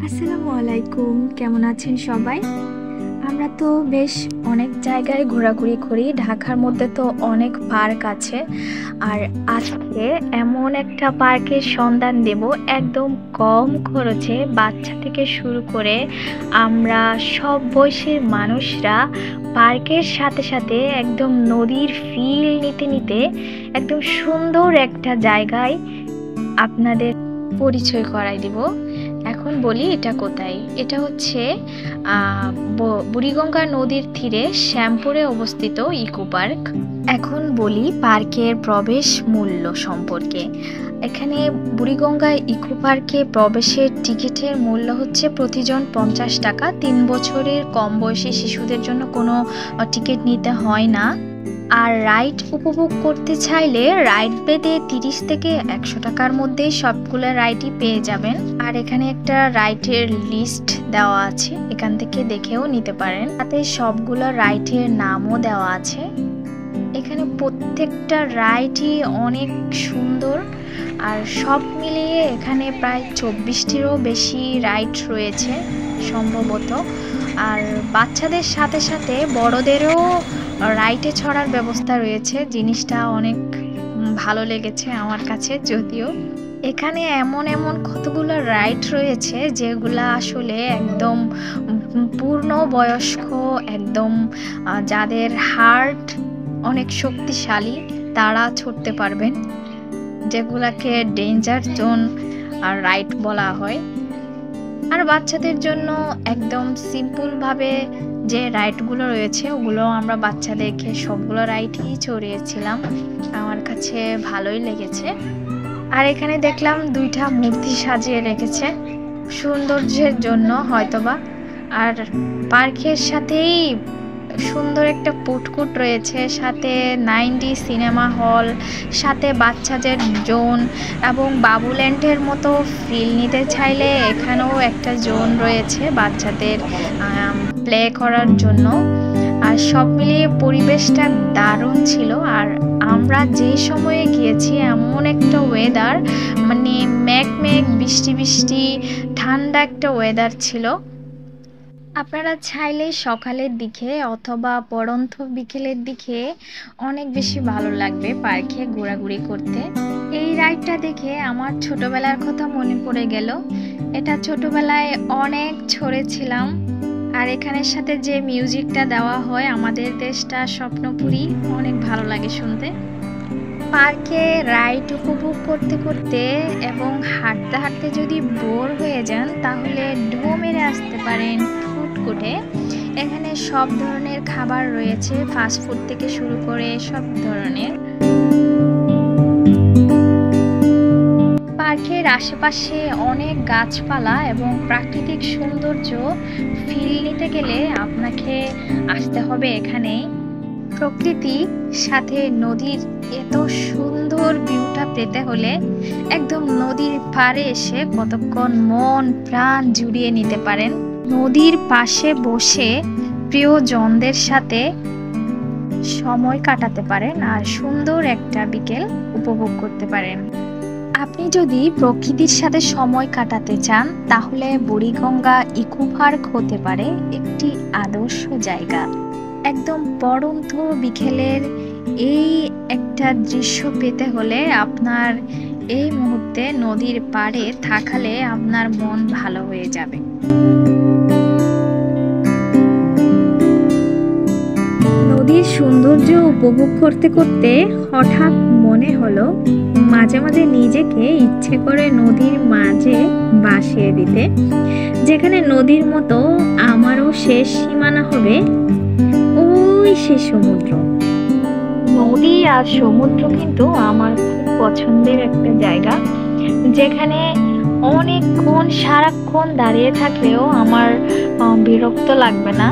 আসসালামু আলাইকুম, কেমন আছেন সবাই? আমরা তো বেশ অনেক জায়গায় ঘোরাঘুরি করি। ঢাকার মধ্যে তো অনেক পার্ক আছে। আর আজকে এমন একটা পার্কের সন্ধান দেব একদম কম খরচে, বাচ্চা থেকে শুরু করে আমরা সব বয়সের মানুষরা পার্কের সাথে সাথে একদম নদীর ফিল নিতে নিতে একদম সুন্দর একটা জায়গায় আপনাদের পরিচয় করাই দিব। এখন বলি এটা কোথায়। এটা হচ্ছে বুড়িগঙ্গা নদীর তীরে শ্যামপুরে অবস্থিত ইকো পার্ক। এখন বলি পার্কের প্রবেশ মূল্য সম্পর্কে। এখানে বুড়িগঙ্গা ইকো পার্কে প্রবেশের টিকিটের মূল্য হচ্ছে প্রতিজন 50 টাকা। 3 বছরের কম বয়সী শিশুদের জন্য কোনো টিকিট নিতে হয় না। আর রাইড উপভোগ করতে চাইলে রাইড বেঁধে 30 থেকে 100 টাকার মধ্যে সবগুলো রাইডই পেয়ে যাবেন। আর এখানে একটা রাইডের লিস্ট দেওয়া আছে, এখান থেকে দেখেও নিতে পারেন। তাতে সবগুলো রাইডের নামও দেওয়া আছে। এখানে প্রত্যেকটা রাইডই অনেক সুন্দর। আর সব মিলিয়ে এখানে প্রায় 24টিরও বেশি রাইড রয়েছে সম্ভবত। আর বাচ্চাদের সাথে সাথে বড়দেরও রাইডে চড়ার ব্যবস্থা রয়েছে। জিনিসটা অনেক ভালো লেগেছে আমার কাছে। যদিও এখানে এমন কতগুলো রাইড রয়েছে যেগুলা আসলে একদম পূর্ণ বয়স্ক, একদম যাদের হার্ট অনেক শক্তিশালী তারা চড়তে পারবেন, যেগুলাকে ডেঞ্জার জোন রাইড বলা হয়। আর বাচ্চাদের জন্য একদম সিম্পল ভাবে যে রাইডগুলো রয়েছে ওগুলো আমরা বাচ্চাদেরকে সবগুলো রাইডই চড়িয়েছিলাম। আমার কাছে ভালোই লেগেছে। আর এখানে দেখলাম 2টা মূর্তি সাজিয়ে রেখেছে সৌন্দর্যের জন্য হয়তোবা। আর পার্কের সাথেই সুন্দর একটা পুটকুট রয়েছে, সাথে 9D সিনেমা হল, সাথে বাচ্চাদের জোন এবং বাবুল্যান্ডের মতো ফিল নিতে চাইলে এখানেও একটা জোন রয়েছে বাচ্চাদের প্লে করার জন্য। আর সব মিলিয়ে পরিবেশটা দারুণ ছিল। আর আমরা যে সময়ে গিয়েছি এমন একটা ওয়েদার, মানে মেঘ বৃষ্টি ঠান্ডা একটা ওয়েদার ছিল। আপনারা চাইলে সকালের দিকে অথবা পড়ন্ত বিকেলের দিকে অনেক বেশি ভালো লাগবে পার্কে ঘোরাঘুরি করতে। এই রাইডটা দেখে আমার ছোটবেলার কথা মনে পড়ে গেল। এটা ছোটবেলায় অনেক ছড়েছিলাম। আর এখানের সাথে যে মিউজিকটা দেওয়া হয় আমাদের দেশটা স্বপ্নপুরী, অনেক ভালো লাগে শুনতে। পার্কে রাইড উপভোগ করতে করতে এবং হাঁটতে হাঁটতে যদি বোর হয়ে যান তাহলে ঢো মেরে আসতে পারেন ফুডকোর্টে। এখানে সব ধরনের খাবার রয়েছে, ফাস্ট ফুড থেকে শুরু করে সব ধরনের। পার্কের আশেপাশে অনেক গাছপালা এবং প্রাকৃতিক সৌন্দর্য ফিল নিতে গেলে আপনাকে আসতে হবে এখানে। প্রকৃতি সাথে নদীর এত সুন্দর ভিউটা পেতে হলে একদম নদীর পাড়ে এসে কতক্ষণ মন প্রাণ জুড়িয়ে নিতে পারেন। নদীর পাশে বসে প্রিয়জনদের সাথে সময় কাটাতে পারেন আর সুন্দর একটা বিকেল উপভোগ করতে পারেন। আপনি যদি প্রকৃতির সাথে সময় কাটাতে চান তাহলে বুড়িগঙ্গা ইকো পার্ক হতে পারে একটি আদর্শ জায়গা। একদম পড়ন্ত বিকেলের এই একটা দৃশ্য পেতে হলে আপনার এই মুহূর্তে নদীর পাড়ে থাকলে আপনার মন ভালো হয়ে যাবে। নদীর সৌন্দর্য উপভোগ করতে করতে হঠাৎ মনে হলো মাঝে মাঝে নিজেকে ইচ্ছে করে নদীর মাঝে ভাসিয়ে দিতে, যেখানে নদীর মতো আমারও শেষ সীমানা হবে ওই সে সমুদ্র। নদী আর সমুদ্র কিন্তু আমার খুব পছন্দের একটা জায়গা, যেখানে অনেকক্ষণ সারাক্ষণ দাঁড়িয়ে থাকলেও আমার বিরক্ত লাগবে না।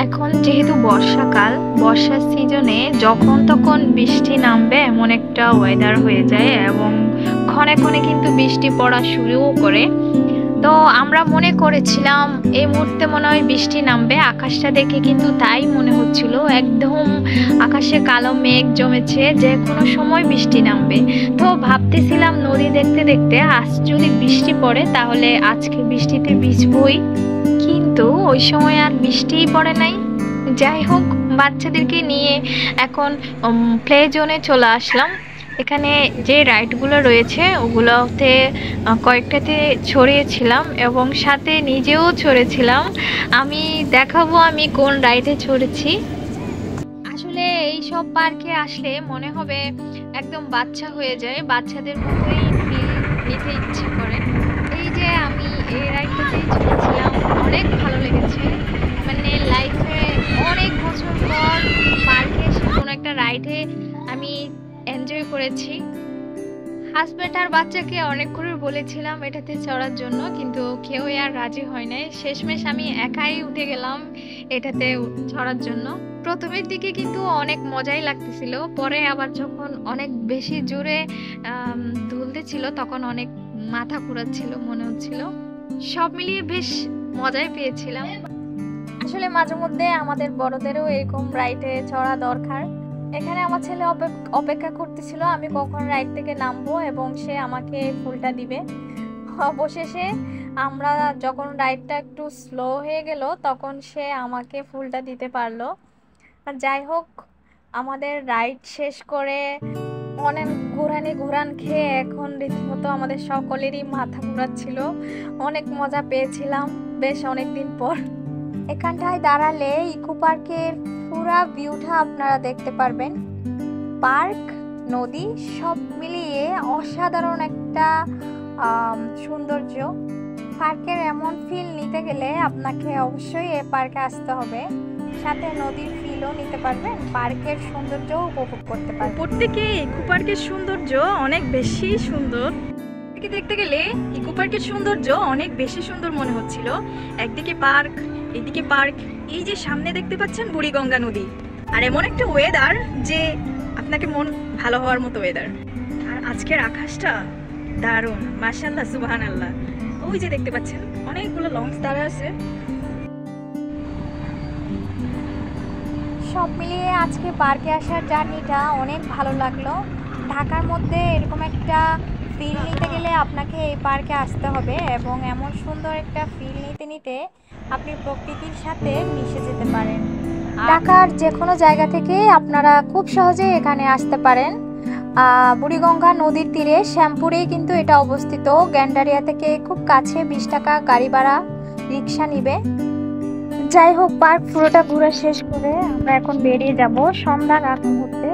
এখন যেহেতু বর্ষাকাল, বর্ষার সিজনে যখন তখন বৃষ্টি নামবে এমন একটা ওয়েদার হয়ে যায় এবং ক্ষণে ক্ষণে কিন্তু বৃষ্টি পড়া শুরুও করে। তো আমরা মনে করেছিলাম এই মুহূর্তে মনে হয় বৃষ্টি নামবে, আকাশটা দেখে কিন্তু তাই মনে হচ্ছিল, একদম আকাশে কালো মেঘ জমেছে, যে কোনো সময় বৃষ্টি নামবে। তো ভাবতেছিলাম নদী দেখতে দেখতে আজ যদি বৃষ্টি পড়ে তাহলে আজকে বৃষ্টিতে ভিজবই, কিন্তু ওই সময় আর বৃষ্টিই পড়ে নাই। যাই হোক, বাচ্চাদেরকে নিয়ে এখন প্লে জোনে চলে আসলাম। এখানে যে রাইডগুলো রয়েছে ওগুলোতে কয়েকটাতে চড়িয়েছিলাম এবং সাথে নিজেও চড়েছিলাম। আমি দেখাবো আমি কোন রাইডে চড়েছি। আসলে এই সব পার্কে আসলে মনে হবে একদম বাচ্চা হয়ে যায়, বাচ্চাদের মতোই ফিল নিতে ইচ্ছে করে। এই যে আমি এই রাইডটাতে চড়েছিলাম, অনেক ভালো লেগেছে। মানে লাইফে অনেক বছর পর পার্কে এসে কোনো একটা রাইডে আমি এনজয় করেছি। হাজব্যান্ড আর বাচ্চাকে অনেক করে বলেছিলাম এটাতে চড়ার জন্য, কিন্তু কেউ আর রাজি হয় নাই। শেষমেশ আমি একাই উঠে গেলাম এটাতে চড়ার জন্য। প্রথমের দিকে কিন্তু অনেক মজাই লাগতেছিল, পরে আবার যখন অনেক বেশি জোরে দুলতেছিল তখন অনেক মাথা ঘোরাচ্ছিল মনে হচ্ছিল। সব মিলিয়ে বেশ মজাই পেয়েছিলাম। আসলে মাঝে মধ্যে আমাদের বড়দেরও এরকম রাইডে চড়া দরকার। এখানে আমার ছেলে অপেক্ষা করতেছিল আমি কখন রাইড থেকে নামবো এবং সে আমাকে ফুলটা দিবে। অবশেষে আমরা যখন রাইডটা একটু স্লো হয়ে গেল তখন সে আমাকে ফুলটা দিতে পারলো। যাই হোক, আমাদের রাইড শেষ করে অনেক ঘোরান খেয়ে এখন রীতিমতো আমাদের সকলেরই মাথা ঘোরাচ্ছিল। অনেক মজা পেয়েছিলাম বেশ অনেকদিন পর। এখানটায় দাঁড়ালে ইকো পার্কের পুরা ভিউটা আপনারা দেখতে পারবেন। পার্ক, নদী সব মিলিয়ে অসাধারণ একটা সৌন্দর্য। পার্কের এমন ফিল নিতে গেলে আপনাকে অবশ্যই এই পার্কে আসতে হবে, সাথে নদীর ফিলও নিতে পারবেন, পার্কের সৌন্দর্যও উপভোগ করতে পারবেন। উপর থেকে ইকো পার্কের সৌন্দর্য অনেক বেশি সুন্দর। দেখতে গেলে ইকো পার্কের সৌন্দর্য অনেক বেশি সুন্দর মনে হচ্ছিল। একদিকে পার্ক, এদিকে পার্ক, এই যে সামনে দেখতে পাচ্ছেন বুড়িগঙ্গা নদী, আর এমন একটা ওয়েদার যে আপনাকে মন ভালো হওয়ার মতো ওয়েদার। আর আজকের আকাশটা দারুণ, মাশাআল্লাহ, সুবহানাল্লাহ। ওই যে দেখতে পাচ্ছেন অনেকগুলো লঞ্চ দাঁড়া আছে। সব মিলিয়ে আজকে পার্কে আসার জার্নিটা অনেক ভালো লাগলো। ঢাকার মধ্যে এরকম একটা ফিল নিতে গেলে আপনাকে এই পার্কে আসতে হবে এবং এমন সুন্দর একটা ফিল নিতে নিতে আপনি প্রকৃতির সাথে মিশে যেতে পারেন। ঢাকার যে কোনো জায়গা থেকে আপনারা খুব সহজে এখানে আসতে পারেন। বুড়িগঙ্গা নদীর তীরে শ্যামপুরেই কিন্তু এটা অবস্থিত। গ্যান্ডারিয়া থেকে খুব কাছে, 20 টাকা গাড়ি ভাড়া, রিক্সা নিবে। যাই হোক, পার্ক পুরোটা ঘুরে শেষ করে আমরা এখন বেরিয়ে যাব সন্ধ্যার আগ মুহূর্তে।